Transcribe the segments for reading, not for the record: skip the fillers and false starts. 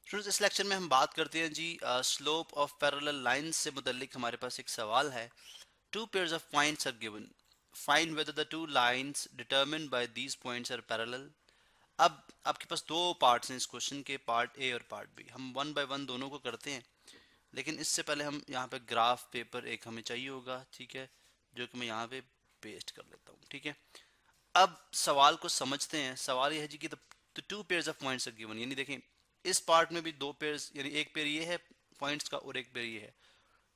Students, इस lecture में हम बात करते हैं जी स्लोप ऑफ पैरेलल लाइंस से मुतल्लिक हमारे पास एक सवाल है। Two pairs of points are given, find whether the two lines determined by these points are parallel. अब आपके पास दो पार्ट्स हैं इस क्वेश्चन के, पार्ट ए और पार्ट बी। हम वन बाय वन दोनों को करते हैं, लेकिन इससे पहले हम यहाँ पे ग्राफ पेपर एक हमें चाहिए होगा, ठीक है, जो कि मैं यहाँ पे पेस्ट कर लेता हूँ। ठीक है, अब सवाल को समझते हैं। सवाल यह है जी कि two pairs of points are given, यानी देखें इस पार्ट में भी दो पेयर्स, यानी एक पेयर ये है पॉइंट्स का और एक पेयर ये है।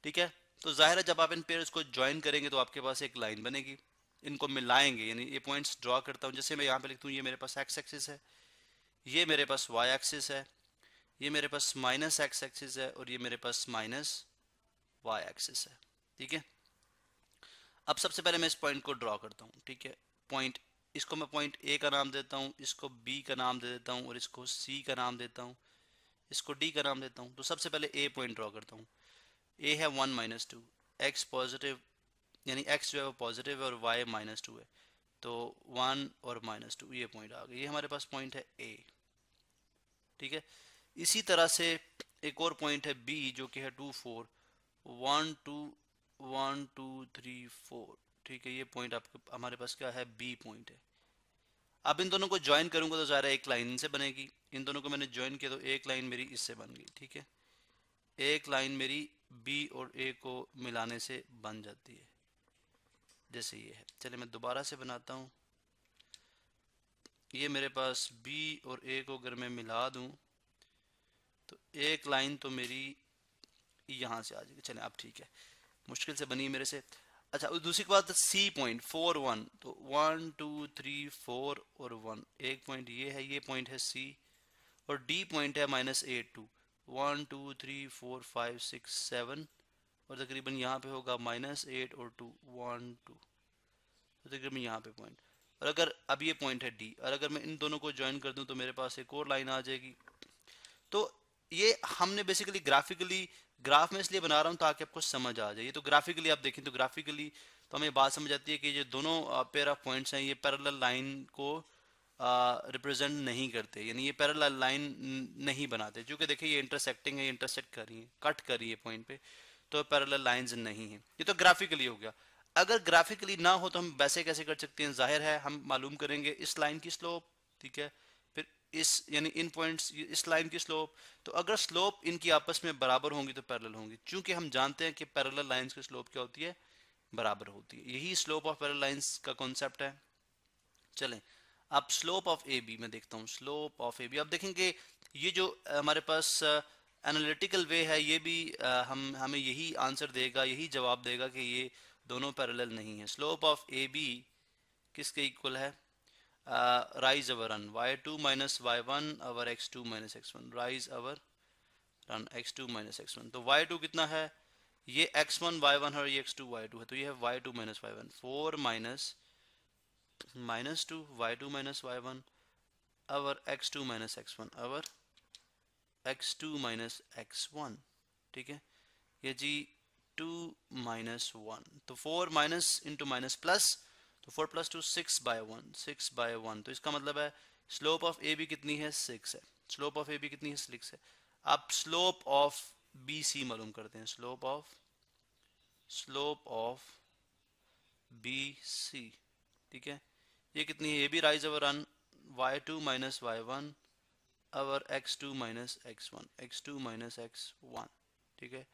ठीक है, तो जाहिर है जब आप इन पेयर्स को ज्वाइन करेंगे तो आपके पास एक लाइन बनेगी। इनको मिलाएंगे, यानी ये पॉइंट्स ड्रॉ करता हूँ। जैसे मैं यहाँ पे लिखता हूँ, ये मेरे पास एक्स एक्सिस है, ये मेरे पास वाई एक्सिस है, ये मेरे पास माइनस एक्स एक्सिस है, और ये मेरे पास माइनस वाई एक्सिस है। ठीक है, अब सबसे पहले मैं इस पॉइंट को ड्रॉ करता हूँ। ठीक है, पॉइंट, इसको मैं पॉइंट ए का नाम देता हूँ, इसको बी का नाम दे देता हूँ, और इसको सी का नाम देता हूँ, इसको डी का नाम देता हूँ। तो सबसे पहले ए पॉइंट ड्रॉ करता हूँ। ए है 1 - 2, एक्स पॉजिटिव, यानी एक्स जो है वो पॉजिटिव है और वाई -2 है, तो 1 और -2 ये पॉइंट आ गया। ये हमारे पास पॉइंट है ए। ठीक है, इसी तरह से एक और पॉइंट है बी, जो कि है 2 4, 1 2 1 2 3 4। ठीक है, ये पॉइंट आपके हमारे पास क्या है, बी पॉइंट है। अब इन दोनों को ज्वाइन करूंगा तो ज़ाहिर है एक लाइन से बनेगी। इन दोनों को मैंने ज्वाइन किया तो एक लाइन मेरी इससे बन गई। ठीक है, एक लाइन मेरी बी और ए को मिलाने से बन जाती है, जैसे ये है। चलिए मैं दोबारा से बनाता हूँ। ये मेरे पास बी और ए को अगर मैं मिला दूँ तो एक लाइन तो मेरी यहाँ से आ जाएगी। चलें अब ठीक है, मुश्किल से बनी है मेरे से। अच्छा, दूसरी बात सी पॉइंट 4 1, तो 1 2 3 4 और 1, एक पॉइंट ये है, ये पॉइंट है सी। और डी पॉइंट है -8 2, 1 2 3 4 5 6 7, और तकरीबन यहाँ पे होगा -8 और 2 1 2, तो तकरीबन यहाँ पे पॉइंट। और अगर अब ये पॉइंट है डी, और अगर मैं इन दोनों को ज्वाइन कर दूं तो मेरे पास एक और लाइन आ जाएगी। तो ये हमने बेसिकली ग्राफिकली, ग्राफ में इसलिए बना रहा हूँ ताकि आपको समझ आ जाए। ये तो ग्राफिकली आप देखें तो ग्राफिकली तो हमें बात समझ आती है कि ये दोनों पेयर ऑफ पॉइंट्स हैं, ये पैरेलल लाइन को रिप्रेजेंट नहीं करते, यानी ये पैरेलल लाइन नहीं बनाते। क्योंकि देखिए ये इंटरसेक्टिंग है, ये इंटरसेक्ट कर रही है, कट कर रही है पॉइंट पे, तो पैरेलल लाइंस नहीं है। ये तो ग्राफिकली हो गया। अगर ग्राफिकली ना हो तो हम वैसे कैसे कर सकते हैं, जाहिर है हम मालूम करेंगे इस लाइन की स्लोप। ठीक है, फिर इस, यानी इन पॉइंट्स, इस लाइन की स्लोप। तो अगर स्लोप इनकी आपस में बराबर होंगी तो पैरेलल होंगी, क्योंकि हम जानते हैं कि पैरेलल लाइंस की स्लोप क्या होती है, बराबर होती है। यही स्लोप ऑफ पैरेलल लाइंस का कॉन्सेप्ट है। चलें अब स्लोप ऑफ ए बी मैं देखता हूँ। स्लोप ऑफ ए बी, अब देखेंगे ये जो हमारे पास एनालिटिकल वे है, ये भी हमें यही आंसर देगा, यही जवाब देगा कि ये दोनों पैरेलल नहीं है। स्लोप ऑफ ए बी किसके इक्वल है, rise our run y2 - y1 our x2 - x1, rise our run x2 - x1। तो y2 कितना है, ये x1 y1 है और ये x2 y2 है, तो ये है y2 - y1, 4 -2 y2 - y1 अवर x2 - x1 अवर x2 - x1। ठीक है, ये जी 2 - 1, तो 4 माइनस इंटू माइनस प्लस, तो 4 + 2 6/1, 6/1। तो इसका मतलब है स्लोप ऑफ ए बी कितनी है, 6 है। स्लोप ऑफ ए बी कितनी है, 6 है। अब स्लोप ऑफ बी सी मालूम करते हैं। स्लोप ऑफ बी सी, ठीक है, ये कितनी है, ये भी rise over run y2 - y1 अवर x2 - x1, x2 - x1। ठीक है,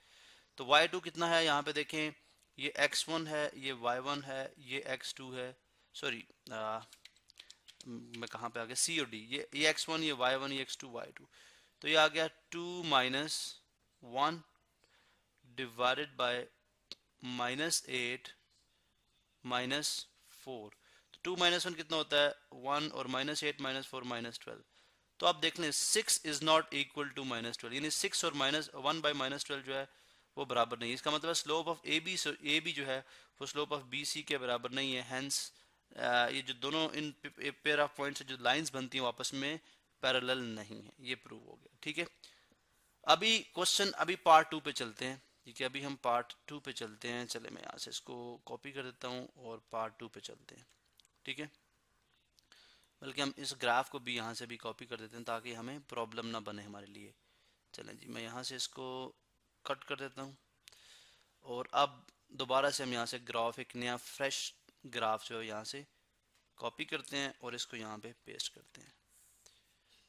तो y2 कितना है, यहाँ पे देखें, ये x1 है, ये y1 है, ये x2 है। सॉरी, मैं कहाँ पे आ गया, सी और डी, ये x1, ये y1, ये x2 y2। तो ये आ गया 2 - 1 डिवाइडेड बाय -8 -4। तो 2 - 1 कितना होता है, 1, और -8 -4 -12। तो आप देख लें 6 इज नॉट इक्वल टू -12, यानी 6 और -1/-12 जो है वो बराबर नहीं है। इसका मतलब स्लोप ऑफ ए बी जो है वो स्लोप ऑफ बी सी के बराबर नहीं है। हैंस ये जो दोनों इन पेयर ऑफ पॉइंट्स जो लाइंस बनती हैं वो आपस में पैरेलल नहीं है, ये प्रूव हो गया। ठीक है, अभी क्वेश्चन, अभी पार्ट 2 पे चलते हैं। ठीक है, अभी हम पार्ट 2 पे चलते हैं। चले मैं यहाँ से इसको कॉपी कर देता हूँ और पार्ट 2 पे चलते हैं। ठीक है, बल्कि हम इस ग्राफ को भी यहाँ से भी कॉपी कर देते हैं ताकि हमें प्रॉब्लम ना बने हमारे लिए। चलें जी, मैं यहाँ से इसको कट कर देता हूँ और अब दोबारा से हम यहाँ से ग्राफ, एक नया फ्रेश ग्राफ जो है यहाँ से कॉपी करते हैं और इसको यहाँ पे पेस्ट करते हैं।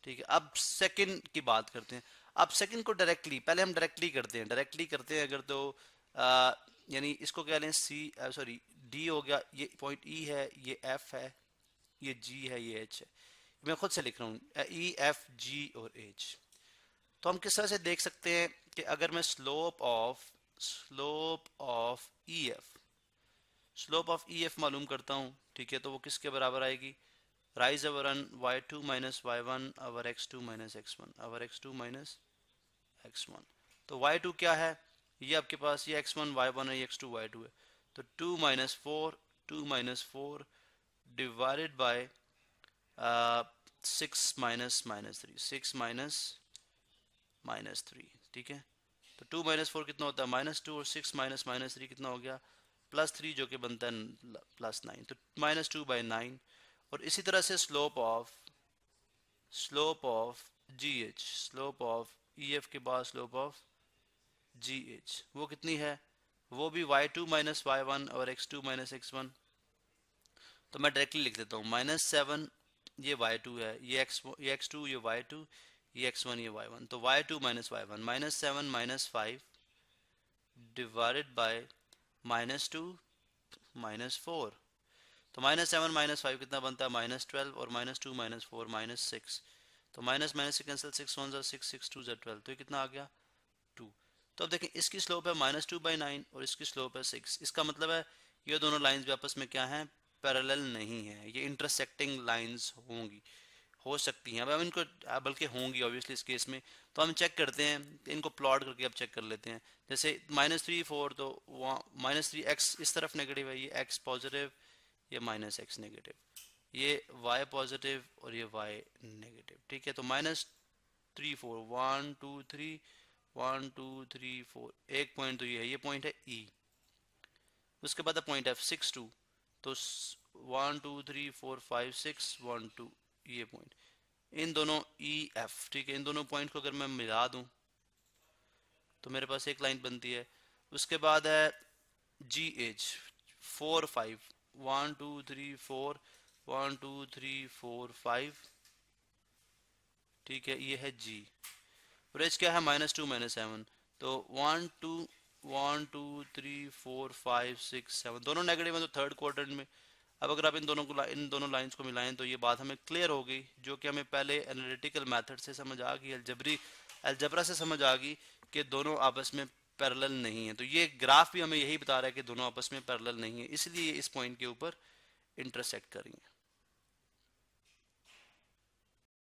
ठीक है, अब सेकंड की बात करते हैं। अब सेकंड को डायरेक्टली, पहले हम डायरेक्टली करते हैं अगर तो यानी इसको क्या लें, सॉरी डी हो गया, ये पॉइंट ई है, ये एफ है, ये जी है, ये एच है। मैं खुद से लिख रहा हूँ ई एफ जी और एच। तो हम किस तरह से देख सकते हैं कि अगर मैं स्लोप ऑफ ई एफ मालूम करता हूँ, ठीक है, तो वो किसके बराबर आएगी, rise our run y2 minus y1 our x2 minus x1 our x2 minus x1। तो y2 क्या है, ये आपके पास ये x1 y1 है, ये x2 y2 है। तो 2 माइनस 4 डिवाइडेड बाय 6 माइनस 3, ठीक है। तो 2 माइनस 4 कितना होता है, -2, और 6 माइनस -3 कितना हो गया, +3, जो कि बनता है +9। तो -2/9। और इसी तरह से स्लोप ऑफ ई एफ के बाद स्लोप ऑफ जी एच वो कितनी है, वो भी y2 माइनस y1 और x2 माइनस x1। तो मैं डायरेक्टली लिख देता हूँ -7, ये y2 है, ये x2, ये y2, ये x1, ये y1। तो y2 minus y1 -7 -5 divided by -2 -4। तो -7 -5 कितना बनता है, -12, और -2 -4 -6। तो माइनस माइनस से कैंसिल, 6 1 ज़ा 6, 6 2 ज़ा 12। तो ये कितना आ गया, 2। तो अब देखें, इसकी स्लोप है -2/9 और इसकी स्लोप है 6। इसका मतलब है ये दोनों लाइंस भी आपस में क्या हैं, पैरेलल नहीं है, ये इंटरसेक्टिंग लाइंस हो सकती हैं। अब हम इनको, बल्कि होंगी ऑब्वियसली इस केस में। तो हम चेक करते हैं, इनको प्लॉट करके अब चेक कर लेते हैं। जैसे -3 4, तो -3x इस तरफ नेगेटिव है, ये x पॉजिटिव, ये -x नेगेटिव, ये y पॉजिटिव और ये y नेगेटिव। ठीक है, तो -3 4 1 2 3 1 2 3 4, एक पॉइंट तो ये पॉइंट है E। उसके बाद पॉइंट F 6 2, तो 1 2 3 4 5 6 1 2, ये पॉइंट, इन दोनों E F, ठीक है, इन दोनों पॉइंट को अगर मैं मिला दूं तो मेरे पास एक लाइन बनती है। उसके बाद है G H 4 5 1 2 3 4 1 2 3 4 5, ठीक है, ये है G। और H क्या है, -2 -7। तो 1 2 1 2 3 4 5 6 7 दोनों नेगेटिव हैं, तो थर्ड क्वाड्रेंट में। अब अगर आप इन दोनों लाइंस को मिलाएं तो ये बात हमें क्लियर हो गई, जो कि हमें पहले एनालिटिकल मेथड से समझ आ गई, अलजबरा से समझ आ गई कि दोनों आपस में पैरेलल नहीं है। तो ये ग्राफ भी हमें यही बता रहा है कि दोनों आपस में पैरेलल नहीं है, इसलिए इस पॉइंट के ऊपर इंटरसेक्ट करेंगे।